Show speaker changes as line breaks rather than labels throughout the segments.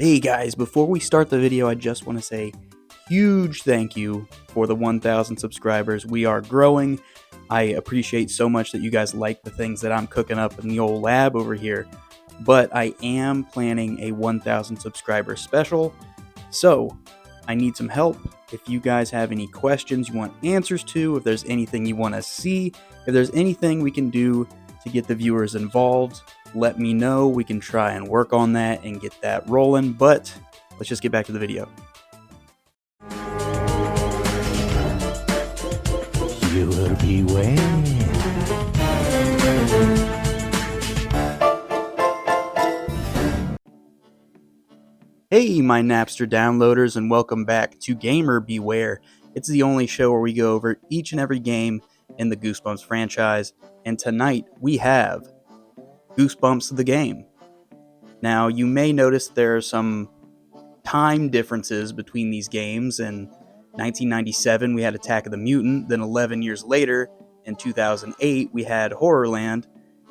Hey guys, before we start the video, I just want to say huge thank you for the 1,000 subscribers. We are growing. I appreciate so much that you guys like the things that I'm cooking up in the old lab over here. But I am planning a 1,000 subscriber special, so I need some help. If you guys have any questions you want answers to, if there's anything you want to see, if there's anything we can do to get the viewers involved, let me know. We can try and work on that and get that rolling, but let's just get back to the video.
Viewer beware.
Hey, my Napster downloaders, and welcome back to Gamer Beware. It's the only show where we go over each and every game in the Goosebumps franchise, and tonight we have Goosebumps the game. Now, you may notice there are some time differences between these games. In 1997, we had Attack of the Mutant, then 11 years later, in 2008, we had Horrorland,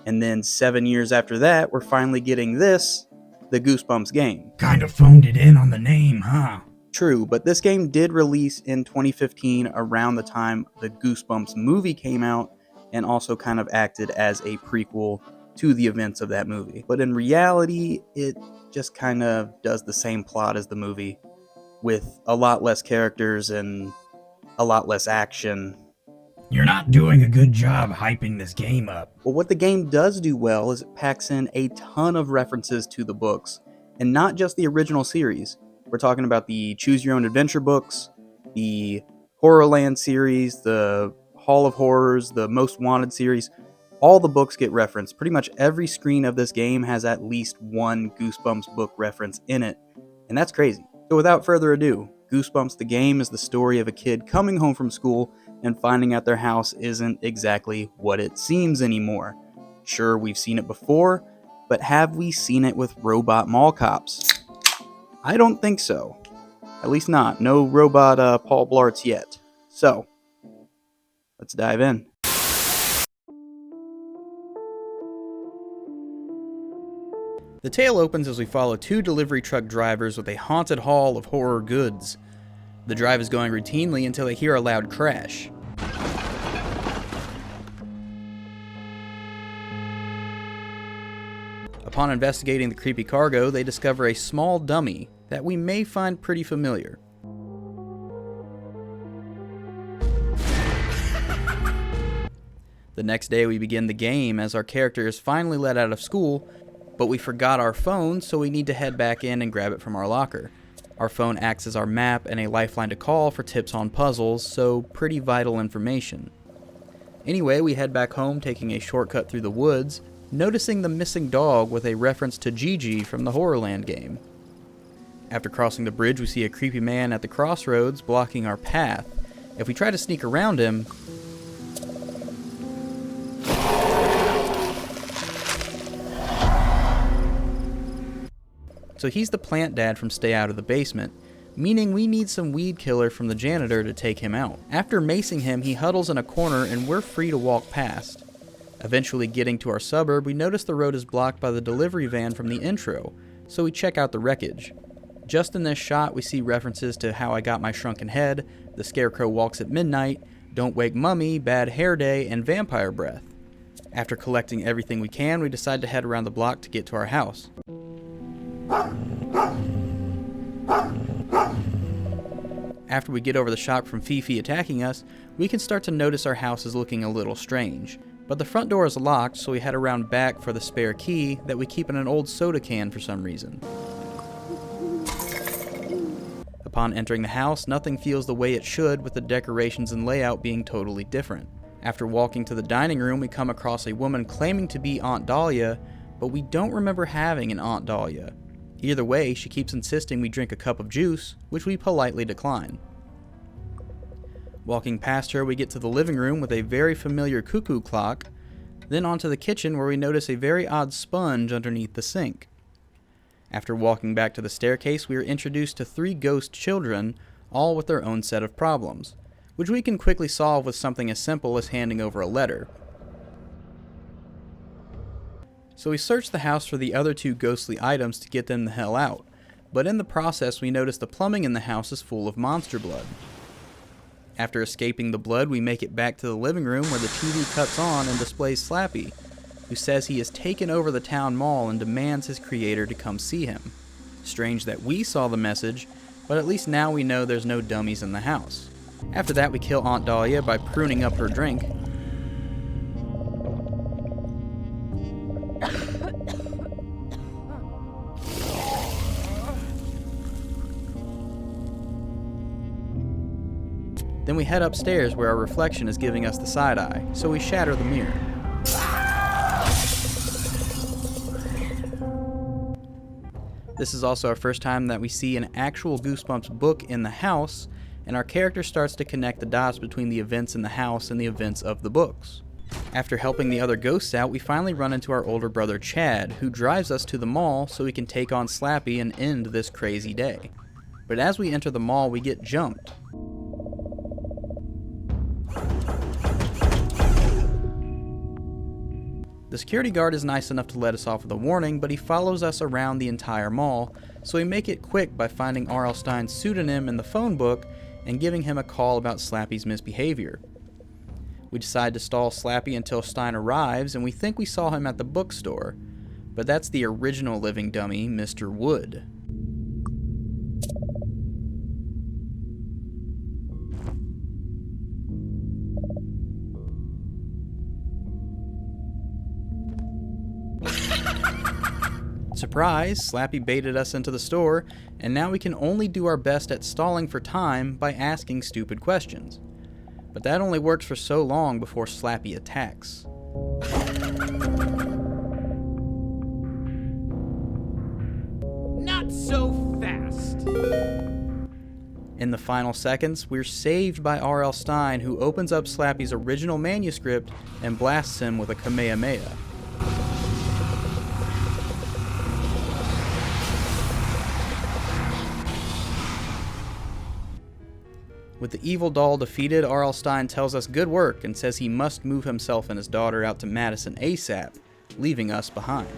and then 7 years after that, we're finally getting this, the Goosebumps game.
Kind of phoned it in on the name, huh?
True, but this game did release in 2015 around the time the Goosebumps movie came out, and also kind of acted as a prequel to the events of that movie. But in reality, it just kind of does the same plot as the movie, with a lot less characters and a lot less action.
You're not doing a good job hyping this game up.
Well, what the game does do well is it packs in a ton of references to the books, and not just the original series. We're talking about the Choose Your Own Adventure books, the Horrorland series, the Hall of Horrors, the Most Wanted series. All the books get referenced. Pretty much every screen of this game has at least one Goosebumps book reference in it, and that's crazy. So without further ado, Goosebumps the game is the story of a kid coming home from school and finding out their house isn't exactly what it seems anymore. Sure, we've seen it before, but have we seen it with robot mall cops? I don't think so. At least not. No robot Paul Blarts yet. So, let's dive in. The tale opens as we follow two delivery truck drivers with a haunted haul of horror goods. The drive is going routinely until they hear a loud crash. Upon investigating the creepy cargo, they discover a small dummy that we may find pretty familiar. The next day we begin the game as our character is finally let out of school, but we forgot our phone, so we need to head back in and grab it from our locker. Our phone acts as our map and a lifeline to call for tips on puzzles, so pretty vital information. Anyway, we head back home, taking a shortcut through the woods, noticing the missing dog with a reference to Gigi from the Horrorland game. After crossing the bridge, we see a creepy man at the crossroads blocking our path. If we try to sneak around him, so he's the plant dad from Stay Out of the Basement, meaning we need some weed killer from the janitor to take him out. After macing him, he huddles in a corner and we're free to walk past. Eventually getting to our suburb, we notice the road is blocked by the delivery van from the intro, so we check out the wreckage. Just in this shot, we see references to How I Got My Shrunken Head, The Scarecrow Walks at Midnight, Don't Wake Mummy, Bad Hair Day, and Vampire Breath. After collecting everything we can, we decide to head around the block to get to our house. After we get over the shock from Fifi attacking us, we can start to notice our house is looking a little strange. But the front door is locked, so we head around back for the spare key that we keep in an old soda can for some reason. Upon entering the house, nothing feels the way it should, with the decorations and layout being totally different. After walking to the dining room, we come across a woman claiming to be Aunt Dahlia, but we don't remember having an Aunt Dahlia. Either way, she keeps insisting we drink a cup of juice, which we politely decline. Walking past her, we get to the living room with a very familiar cuckoo clock, then onto the kitchen where we notice a very odd sponge underneath the sink. After walking back to the staircase, we are introduced to three ghost children, all with their own set of problems, which we can quickly solve with something as simple as handing over a letter. So we search the house for the other two ghostly items to get them the hell out, But in the process, we notice the plumbing in the house is full of monster blood. After escaping the blood, we make it back to the living room where the TV cuts on and displays Slappy, who says he has taken over the town mall and demands his creator to come see him. Strange that we saw the message, but at least now we know there's no dummies in the house. After that, we kill Aunt Dahlia by pruning up her drink. Then we head upstairs where our reflection is giving us the side eye, so we shatter the mirror. This is also our first time that we see an actual Goosebumps book in the house, and our character starts to connect the dots between the events in the house and the events of the books. After helping the other ghosts out, we finally run into our older brother Chad, who drives us to the mall so we can take on Slappy and end this crazy day. But as we enter the mall, we get jumped. The security guard is nice enough to let us off with a warning, but he follows us around the entire mall, so we make it quick by finding R.L. Stine's pseudonym in the phone book and giving him a call about Slappy's misbehavior. We decide to stall Slappy until Stine arrives, and we think we saw him at the bookstore, but that's the original living dummy, Mr. Wood. Surprise, Slappy baited us into the store, and now we can only do our best at stalling for time by asking stupid questions. But that only works for so long before Slappy attacks.
Not so fast!
In the final seconds, we're saved by R.L. Stine, who opens up Slappy's original manuscript and blasts him with a Kamehameha. With the evil doll defeated, R.L. Stine tells us good work and says he must move himself and his daughter out to Madison ASAP, leaving us behind.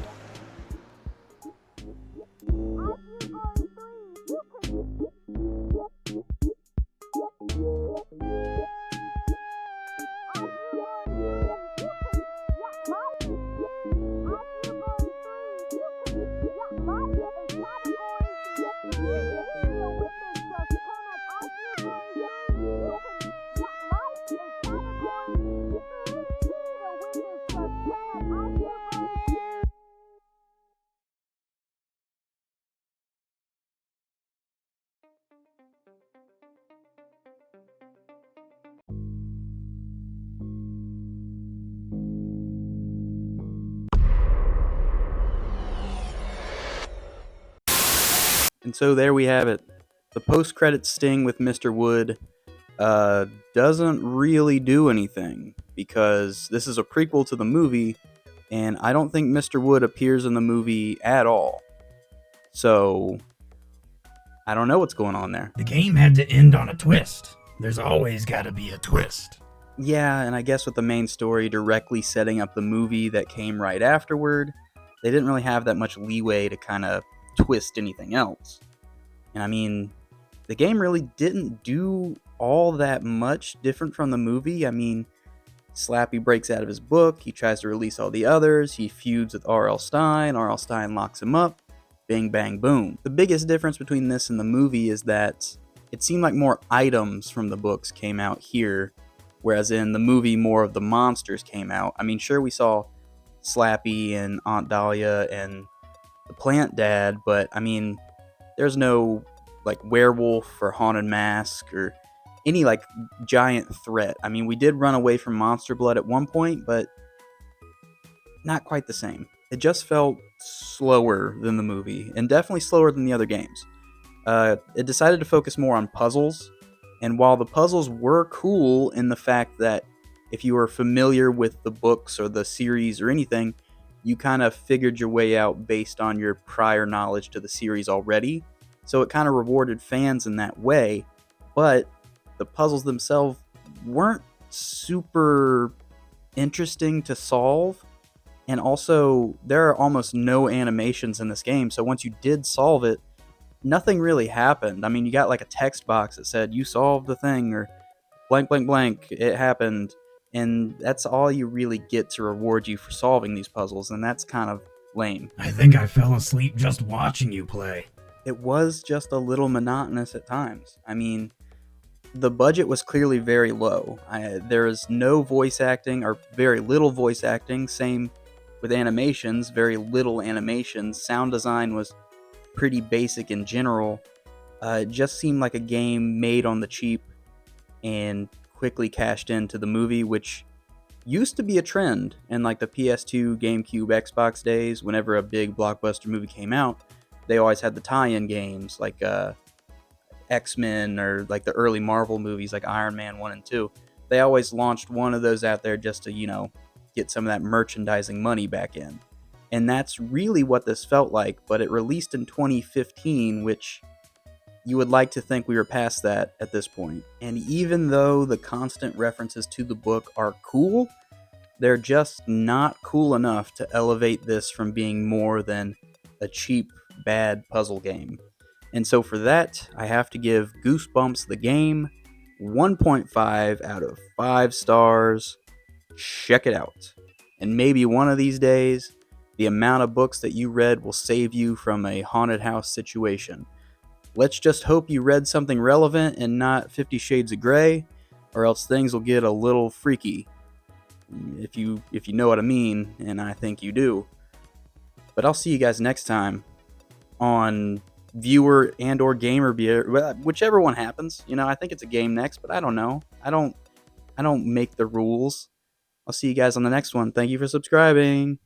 And so there we have it. The post-credits sting with Mr. Wood doesn't really do anything, because this is a prequel to the movie, and I don't think Mr. Wood appears in the movie at all. So, I don't know what's going on there.
The game had to end on a twist. There's always gotta be a twist.
Yeah, and I guess with the main story directly setting up the movie that came right afterward, they didn't really have that much leeway to kind of twist anything else. And I mean, the game really didn't do all that much different from the movie. I mean, Slappy breaks out of his book, he tries to release all the others, he feuds with R.L. Stine locks him up, bing bang boom. The biggest difference between this and the movie is that it seemed like more items from the books came out here, whereas in the movie more of the monsters came out. I mean, sure, we saw Slappy and Aunt Dahlia and the plant dad, but I mean, there's no like werewolf or haunted mask or any like giant threat. I mean, we did run away from monster blood at one point, but not quite the same. It just felt slower than the movie, and definitely slower than the other games. It decided to focus more on puzzles, and while the puzzles were cool in the fact that if you were familiar with the books or the series or anything, you kind of figured your way out based on your prior knowledge to the series already. So it kind of rewarded fans in that way, but the puzzles themselves weren't super interesting to solve. And also, there are almost no animations in this game, so once you did solve it, nothing really happened. I mean, you got like a text box that said you solved the thing or blank blank blank it happened, and that's all you really get to reward you for solving these puzzles, and that's kind of lame.
I think I fell asleep just watching you play.
It was just a little monotonous at times. I mean, the budget was clearly very low. There is no voice acting or very little voice acting. Same with animations, very little animations. Sound design was pretty basic in general. It just seemed like a game made on the cheap and quickly cashed into the movie, which used to be a trend in like the PS2, GameCube, Xbox days. Whenever a big blockbuster movie came out, they always had the tie-in games like X-Men or like the early Marvel movies like Iron Man 1 and 2. They always launched one of those out there just to, get some of that merchandising money back in. And that's really what this felt like, but it released in 2015, which you would like to think we were past that at this point. And even though the constant references to the book are cool, they're just not cool enough to elevate this from being more than a cheap, bad puzzle game. And so for that, I have to give Goosebumps the game 1.5 out of 5 stars. Check it out. And maybe one of these days, the amount of books that you read will save you from a haunted house situation. Let's just hope you read something relevant and not 50 Shades of Grey, or else things will get a little freaky. If you know what I mean, and I think you do. But I'll see you guys next time on viewer and or gamer beer, whichever one happens. I think it's a game next, but I don't know. I don't make the rules. I'll see you guys on the next one. Thank you for subscribing.